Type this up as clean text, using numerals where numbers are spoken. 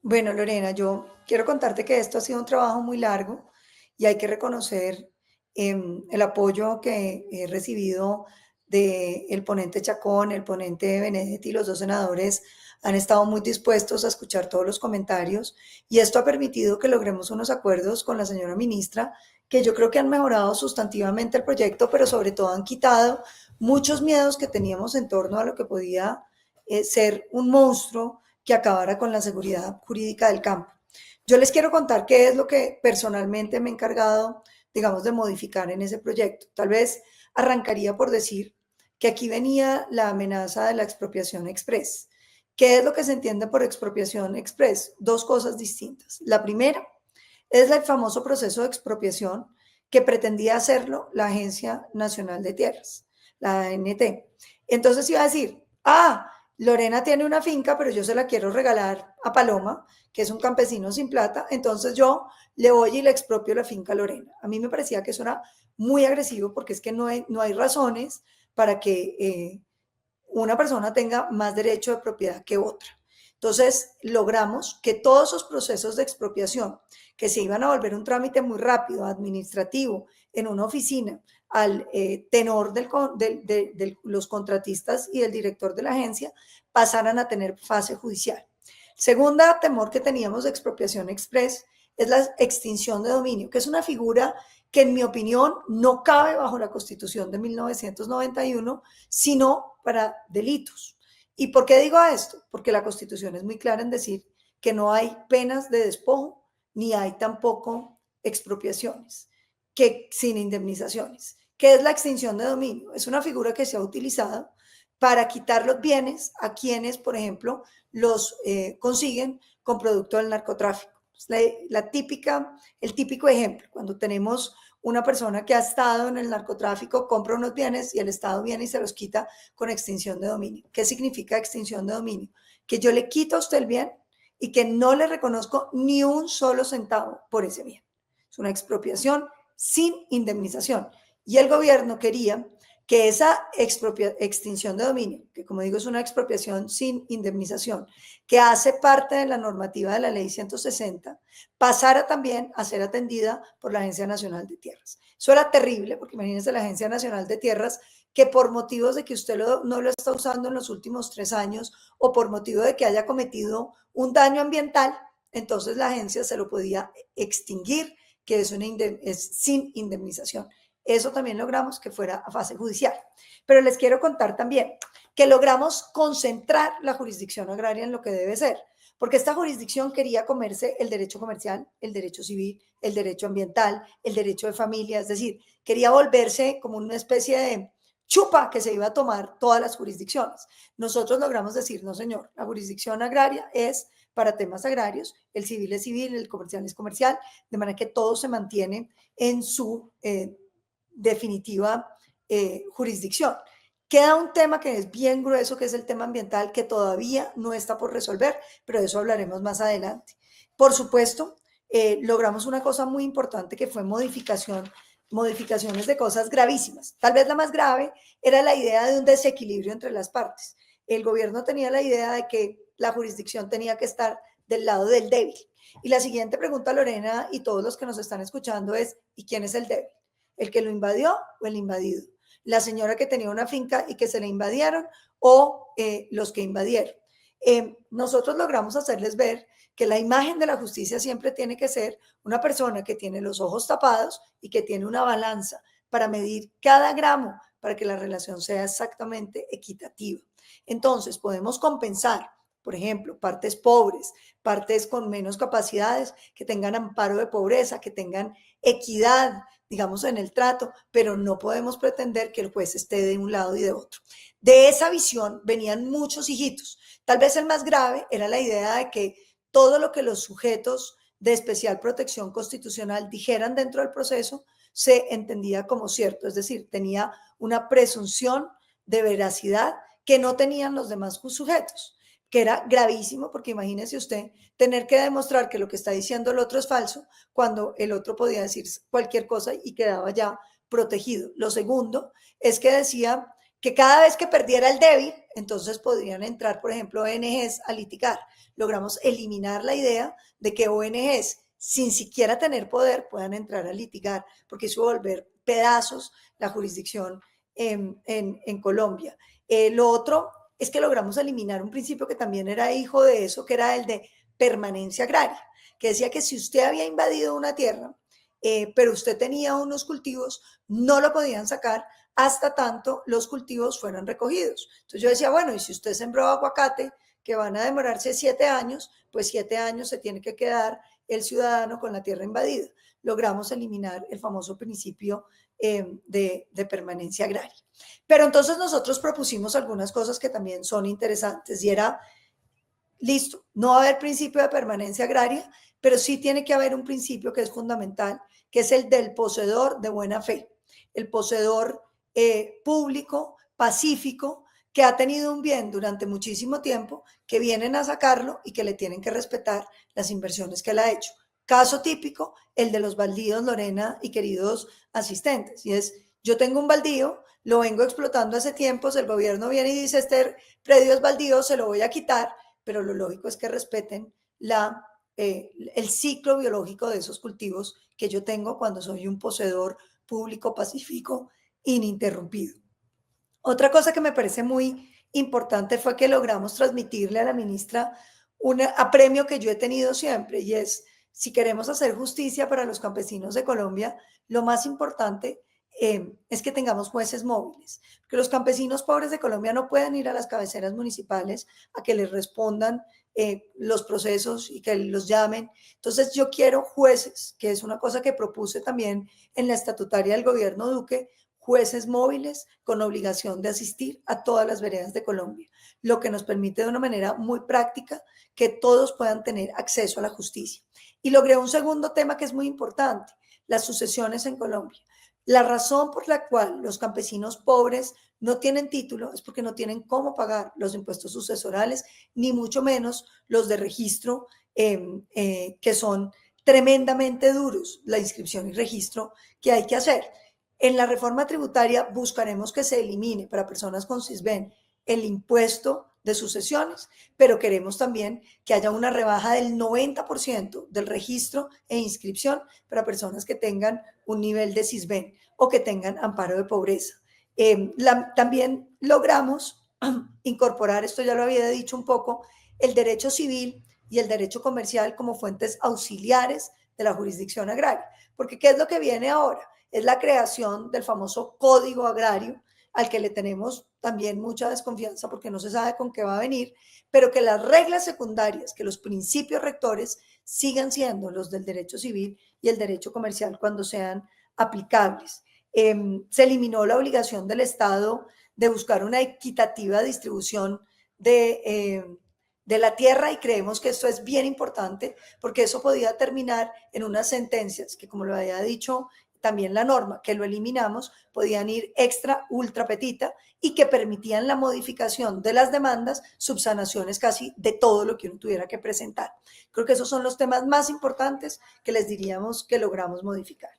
Bueno, Lorena, yo quiero contarte que esto ha sido un trabajo muy largo y hay que reconocer el apoyo que he recibido del ponente Chacón, el ponente Benedetti, los dos senadores han estado muy dispuestos a escuchar todos los comentarios y esto ha permitido que logremos unos acuerdos con la señora ministra que yo creo que han mejorado sustantivamente el proyecto, pero sobre todo han quitado muchos miedos que teníamos en torno a lo que podía ser un monstruo que acabara con la seguridad jurídica del campo. Yo les quiero contar qué es lo que personalmente me he encargado, digamos, de modificar en ese proyecto. Tal vez arrancaría por decir que aquí venía la amenaza de la expropiación express. ¿Qué es lo que se entiende por expropiación express? Dos cosas distintas. La primera es el famoso proceso de expropiación que pretendía hacerlo la Agencia Nacional de Tierras, la ANT. Entonces iba a decir, Lorena tiene una finca, pero yo se la quiero regalar a Paloma, que es un campesino sin plata, entonces yo le voy y le expropio la finca a Lorena. A mí me parecía que eso era muy agresivo porque es que no hay razones para que una persona tenga más derecho de propiedad que otra. Entonces, logramos que todos esos procesos de expropiación, que se iban a volver un trámite muy rápido, administrativo, en una oficina, al tenor de los contratistas y del director de la agencia, pasaran a tener fase judicial. Segunda temor que teníamos de expropiación express es la extinción de dominio, que es una figura que en mi opinión no cabe bajo la Constitución de 1991, sino para delitos. ¿Y por qué digo esto? Porque la Constitución es muy clara en decir que no hay penas de despojo ni hay tampoco expropiaciones que sin indemnizaciones. ¿Qué es la extinción de dominio? Es una figura que se ha utilizado para quitar los bienes a quienes, por ejemplo, los consiguen con producto del narcotráfico. El típico ejemplo, cuando tenemos una persona que ha estado en el narcotráfico, compra unos bienes y el Estado viene y se los quita con extinción de dominio. ¿Qué significa extinción de dominio? Que yo le quito a usted el bien y que no le reconozco ni un solo centavo por ese bien. Es una expropiación sin indemnización. Y el gobierno quería que esa extinción de dominio, que como digo es una expropiación sin indemnización, que hace parte de la normativa de la ley 160, pasara también a ser atendida por la Agencia Nacional de Tierras. Eso era terrible, porque imagínense la Agencia Nacional de Tierras, que por motivos de que usted no lo está usando en los últimos 3 años o por motivo de que haya cometido un daño ambiental, entonces la agencia se lo podía extinguir, que es sin indemnización. Eso también logramos que fuera a fase judicial. Pero les quiero contar también que logramos concentrar la jurisdicción agraria en lo que debe ser, porque esta jurisdicción quería comerse el derecho comercial, el derecho civil, el derecho ambiental, el derecho de familia, es decir, quería volverse como una especie de chupa que se iba a tomar todas las jurisdicciones. Nosotros logramos decir, no señor, la jurisdicción agraria es para temas agrarios, el civil es civil, el comercial es comercial, de manera que todo se mantiene en su definitiva jurisdicción. Queda un tema que es bien grueso, que es el tema ambiental, que todavía no está por resolver, pero de eso hablaremos más adelante. Por supuesto, logramos una cosa muy importante que fue modificaciones de cosas gravísimas. Tal vez la más grave era la idea de un desequilibrio entre las partes. El gobierno tenía la idea de que la jurisdicción tenía que estar del lado del débil. Y la siguiente pregunta, Lorena, y todos los que nos están escuchando es, ¿y quién es el débil? ¿El que lo invadió o el invadido? ¿La señora que tenía una finca y que se le invadieron o los que invadieron? Nosotros logramos hacerles ver que la imagen de la justicia siempre tiene que ser una persona que tiene los ojos tapados y que tiene una balanza para medir cada gramo para que la relación sea exactamente equitativa. Entonces, podemos compensar, por ejemplo, partes pobres, partes con menos capacidades, que tengan amparo de pobreza, que tengan equidad, digamos, en el trato, pero no podemos pretender que el juez esté de un lado y de otro. De esa visión venían muchos hijitos. Tal vez el más grave era la idea de que todo lo que los sujetos de especial protección constitucional dijeran dentro del proceso se entendía como cierto, es decir, tenía una presunción de veracidad que no tenían los demás sujetos, que era gravísimo porque imagínese usted tener que demostrar que lo que está diciendo el otro es falso cuando el otro podía decir cualquier cosa y quedaba ya protegido. Lo segundo es que decía que cada vez que perdiera el débil, entonces podrían entrar, por ejemplo, ONGs a litigar. Logramos eliminar la idea de que ONGs, sin siquiera tener poder, puedan entrar a litigar, porque eso volver pedazos la jurisdicción en Colombia. Lo otro es que logramos eliminar un principio que también era hijo de eso, que era el de permanencia agraria, que decía que si usted había invadido una tierra, pero usted tenía unos cultivos, no lo podían sacar hasta tanto los cultivos fueran recogidos. Entonces yo decía, bueno, y si usted sembró aguacate, que van a demorarse 7 años, pues 7 años se tiene que quedar el ciudadano con la tierra invadida. Logramos eliminar el famoso principio de permanencia agraria. Pero entonces nosotros propusimos algunas cosas que también son interesantes y era, listo, no va a haber principio de permanencia agraria, pero sí tiene que haber un principio que es fundamental, que es el del poseedor de buena fe, el poseedor público, pacífico, que ha tenido un bien durante muchísimo tiempo, que vienen a sacarlo y que le tienen que respetar las inversiones que él ha hecho. Caso típico, el de los baldíos, Lorena y queridos asistentes, y es, yo tengo un baldío, lo vengo explotando hace tiempos, el gobierno viene y dice, este predio es baldío, se lo voy a quitar, pero lo lógico es que respeten el ciclo biológico de esos cultivos que yo tengo cuando soy un poseedor público, pacífico, ininterrumpido. Otra cosa que me parece muy importante fue que logramos transmitirle a la ministra un apremio que yo he tenido siempre y es, si queremos hacer justicia para los campesinos de Colombia, lo más importante es que tengamos jueces móviles, que los campesinos pobres de Colombia no pueden ir a las cabeceras municipales a que les respondan los procesos y que los llamen. Entonces yo quiero jueces, que es una cosa que propuse también en la estatutaria del gobierno Duque, jueces móviles con obligación de asistir a todas las veredas de Colombia, lo que nos permite de una manera muy práctica que todos puedan tener acceso a la justicia. Y logré un segundo tema que es muy importante, las sucesiones en Colombia. La razón por la cual los campesinos pobres no tienen título es porque no tienen cómo pagar los impuestos sucesorales, ni mucho menos los de registro, que son tremendamente duros, la inscripción y registro que hay que hacer. En la reforma tributaria buscaremos que se elimine para personas con CISBEN el impuesto de sucesiones, pero queremos también que haya una rebaja del 90% del registro e inscripción para personas que tengan un nivel de CISBEN o que tengan amparo de pobreza. También logramos incorporar, esto ya lo había dicho un poco, el derecho civil y el derecho comercial como fuentes auxiliares de la jurisdicción agraria. Porque ¿qué es lo que viene ahora? Es la creación del famoso código agrario, al que le tenemos también mucha desconfianza porque no se sabe con qué va a venir, pero que las reglas secundarias, que los principios rectores sigan siendo los del derecho civil y el derecho comercial cuando sean aplicables. Se eliminó la obligación del Estado de buscar una equitativa distribución de la tierra y creemos que esto es bien importante porque eso podía terminar en unas sentencias que, como lo había dicho también la norma, que lo eliminamos, podían ir extra, ultra petita y que permitían la modificación de las demandas, subsanaciones casi de todo lo que uno tuviera que presentar. Creo que esos son los temas más importantes que les diríamos que logramos modificar.